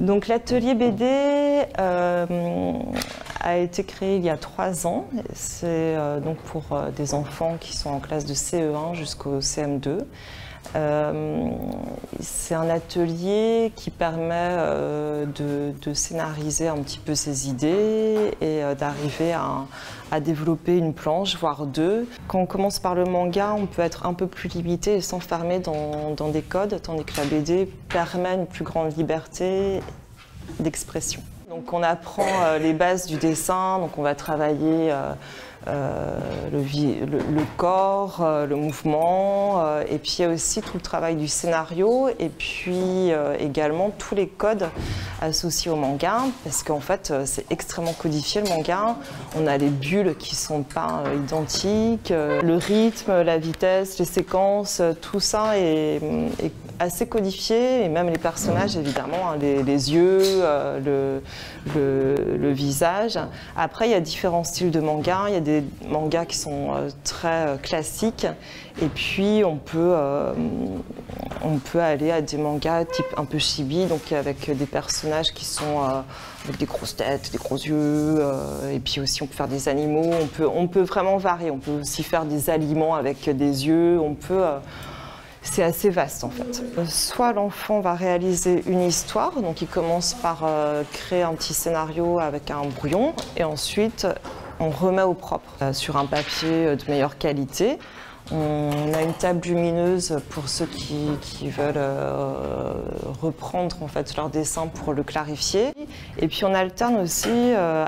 Donc l'atelier BD a été créé il y a 3 ans. C'est donc pour des enfants qui sont en classe de CE1 jusqu'au CM2. C'est un atelier qui permet de scénariser un petit peu ses idées et d'arriver à développer une planche, voire deux. Quand on commence par le manga, on peut être un peu plus limité et s'enfermer dans des codes, tandis que la BD permet une plus grande liberté d'expression. Donc on apprend les bases du dessin, donc on va travailler le corps, le mouvement, et puis il y a aussi tout le travail du scénario, et puis également tous les codes associés au manga, parce qu'en fait c'est extrêmement codifié le manga. On a les bulles qui ne sont pas identiques, le rythme, la vitesse, les séquences, tout ça est assez codifié, et même les personnages évidemment, hein, les yeux, le visage. Après il y a différents styles de manga, il y a des mangas qui sont très classiques, et puis on peut aller à des mangas type un peu chibi, donc avec des personnages qui sont avec des grosses têtes, des gros yeux, et puis aussi on peut faire des animaux, on peut vraiment varier, on peut aussi faire des aliments avec des yeux, c'est assez vaste en fait. Soit l'enfant va réaliser une histoire, donc il commence par créer un petit scénario avec un brouillon, et ensuite on remet au propre sur un papier de meilleure qualité. On a une table lumineuse pour ceux qui veulent reprendre en fait leur dessin pour le clarifier. Et puis on alterne aussi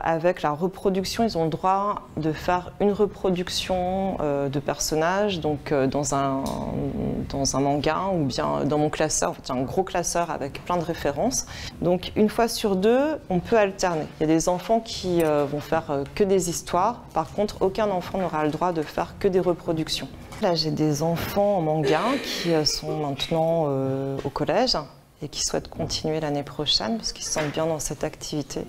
avec la reproduction. Ils ont le droit de faire une reproduction de personnages, donc dans un manga ou bien dans mon classeur, en fait, un gros classeur avec plein de références. Donc une fois sur deux, on peut alterner. Il y a des enfants qui vont faire que des histoires. Par contre, aucun enfant n'aura le droit de faire que des reproductions. Là, j'ai des enfants en manga qui sont maintenant au collège et qui souhaitent continuer l'année prochaine parce qu'ils se sentent bien dans cette activité.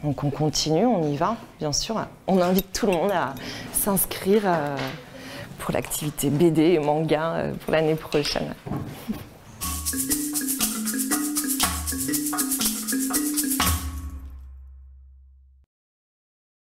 Donc on continue, on y va, bien sûr. On invite tout le monde à s'inscrire pour l'activité BD et manga pour l'année prochaine.